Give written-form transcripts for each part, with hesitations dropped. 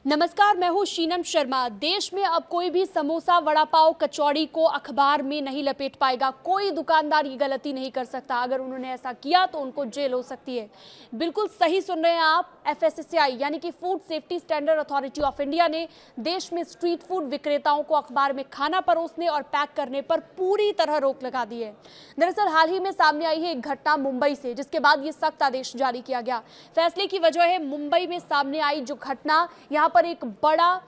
नमस्कार, मैं हूँ शीनम शर्मा। देश में अब कोई भी समोसा, वड़ा पाव, कचौड़ी को अखबार में नहीं लपेट पाएगा। कोई दुकानदार ये गलती नहीं कर सकता। अगर उन्होंने ऐसा किया तो उनको जेल हो सकती है। बिल्कुल सही सुन रहे हैं आप। FSSAI यानी कि food safety standard authority of India ने देश में स्ट्रीट फूड विक्रेताओं को अखबार में खाना परोसने और पैक करने पर पूरी तरह रोक लगा दी है। दरअसल हाल ही में सामने आई है एक घटना मुंबई से, जिसके बाद ये सख्त आदेश जारी किया गया। फैसले की वजह है मुंबई में सामने आई जो घटना, यहाँ पर एक बड़ा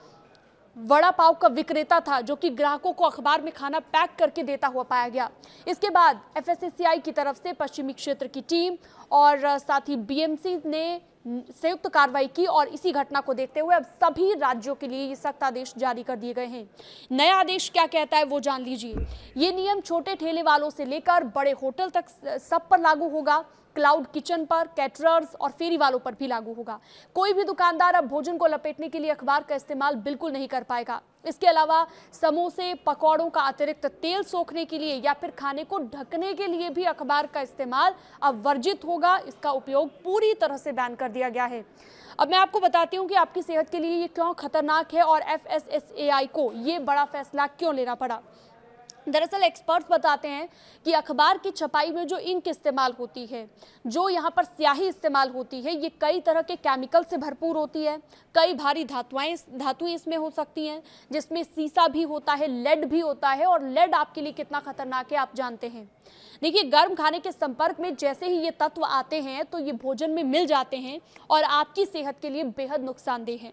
वड़ा पाव का विक्रेता था जो कि ग्राहकों को अखबार में खाना पैक करके देता हुआ पाया गया। इसके बाद FSSAI की तरफ से पश्चिमी क्षेत्र की टीम और साथ ही BMC ने संयुक्त कार्रवाई की और इसी घटना को देखते हुए अब सभी राज्यों के लिए ये सख्त आदेश जारी कर दिए गए हैं। नया आदेश क्या कहता है वो जान लीजिए। ये नियम छोटे ठेले वालों से लेकर बड़े होटल तक सब पर लागू होगा। क्लाउड किचन पर, कैटरर्स और फेरी वालों पर भी लागू होगा। कोई भी दुकानदार अब भोजन को लपेटने के लिए अखबार का इस्तेमाल बिल्कुल नहीं कर पाएगा। इसके अलावा समोसे, पकौड़ों का अतिरिक्त तेल सोखने के लिए या फिर खाने को ढकने के लिए भी अखबार का इस्तेमाल अब वर्जित होगा। इसका उपयोग पूरी तरह से बैन कर दिया गया है। अब मैं आपको बताती हूँ कि आपकी सेहत के लिए ये क्यों खतरनाक है और FSSAI को ये बड़ा फैसला क्यों लेना पड़ा। दरअसल एक्सपर्ट्स बताते हैं कि अखबार की छपाई में जो इंक इस्तेमाल होती है, जो यहाँ पर स्याही इस्तेमाल होती है, ये कई तरह के केमिकल से भरपूर होती है। कई भारी धातुएं इसमें हो सकती हैं, जिसमें सीसा भी होता है, लेड भी होता है। और लेड आपके लिए कितना खतरनाक है आप जानते हैं। देखिए, गर्म खाने के संपर्क में जैसे ही ये तत्व आते हैं तो ये भोजन में मिल जाते हैं और आपकी सेहत के लिए बेहद नुकसानदेह हैं।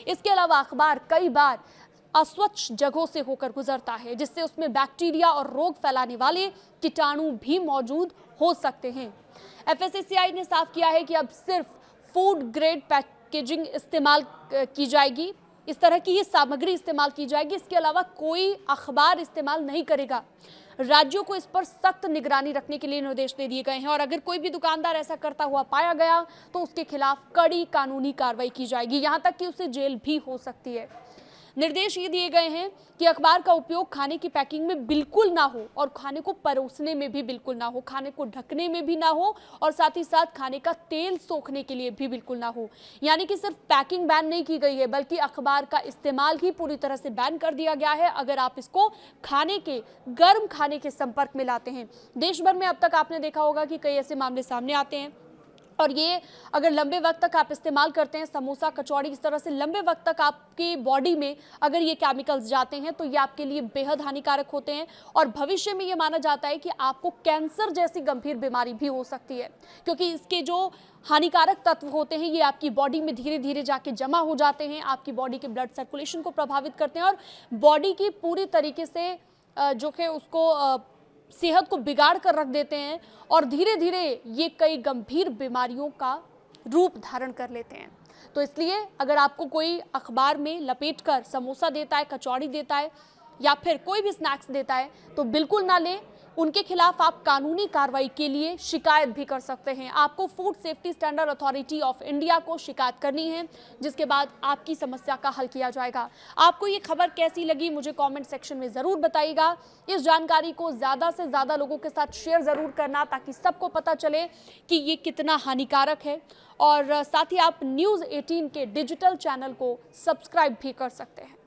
इसके अलावा अखबार कई बार अस्वच्छ जगहों से होकर गुजरता है, जिससे उसमें बैक्टीरिया और रोग फैलाने वाले कीटाणु भी मौजूद हो सकते हैं। FSSAI ने साफ किया है कि अब सिर्फ फूड ग्रेड पैकेजिंग इस्तेमाल की जाएगी, इस तरह की ही सामग्री इस्तेमाल की जाएगी। इसके अलावा कोई अखबार इस्तेमाल नहीं करेगा। राज्यों को इस पर सख्त निगरानी रखने के लिए निर्देश दे दिए गए हैं और अगर कोई भी दुकानदार ऐसा करता हुआ पाया गया तो उसके खिलाफ कड़ी कानूनी कार्रवाई की जाएगी, यहाँ तक कि उसे जेल भी हो सकती है। निर्देश ये दिए गए हैं कि अखबार का उपयोग खाने की पैकिंग में बिल्कुल ना हो और खाने को परोसने में भी बिल्कुल ना हो, खाने को ढकने में भी ना हो और साथ ही साथ खाने का तेल सोखने के लिए भी बिल्कुल ना हो। यानी कि सिर्फ पैकिंग बैन नहीं की गई है, बल्कि अखबार का इस्तेमाल ही पूरी तरह से बैन कर दिया गया है अगर आप इसको गर्म खाने के संपर्क में लाते हैं। देश भर में अब तक आपने देखा होगा कि कई ऐसे मामले सामने आते हैं और ये अगर लंबे वक्त तक आप इस्तेमाल करते हैं, समोसा, कचौड़ी, इस तरह से लंबे वक्त तक आपकी बॉडी में अगर ये केमिकल्स जाते हैं तो ये आपके लिए बेहद हानिकारक होते हैं और भविष्य में ये माना जाता है कि आपको कैंसर जैसी गंभीर बीमारी भी हो सकती है, क्योंकि इसके जो हानिकारक तत्व होते हैं ये आपकी बॉडी में धीरे धीरे जाके जमा हो जाते हैं, आपकी बॉडी के ब्लड सर्कुलेशन को प्रभावित करते हैं और बॉडी की पूरी तरीके से जो कि उसको सेहत को बिगाड़ कर रख देते हैं और धीरे धीरे ये कई गंभीर बीमारियों का रूप धारण कर लेते हैं। तो इसलिए अगर आपको कोई अखबार में लपेटकर समोसा देता है, कचौड़ी देता है या फिर कोई भी स्नैक्स देता है तो बिल्कुल ना लें। उनके खिलाफ आप कानूनी कार्रवाई के लिए शिकायत भी कर सकते हैं। आपको food safety standard authority of India को शिकायत करनी है, जिसके बाद आपकी समस्या का हल किया जाएगा। आपको ये खबर कैसी लगी मुझे कमेंट सेक्शन में ज़रूर बताइएगा। इस जानकारी को ज़्यादा से ज़्यादा लोगों के साथ शेयर ज़रूर करना ताकि सबको पता चले कि ये कितना हानिकारक है। और साथ ही आप News 18 के डिजिटल चैनल को सब्सक्राइब भी कर सकते हैं।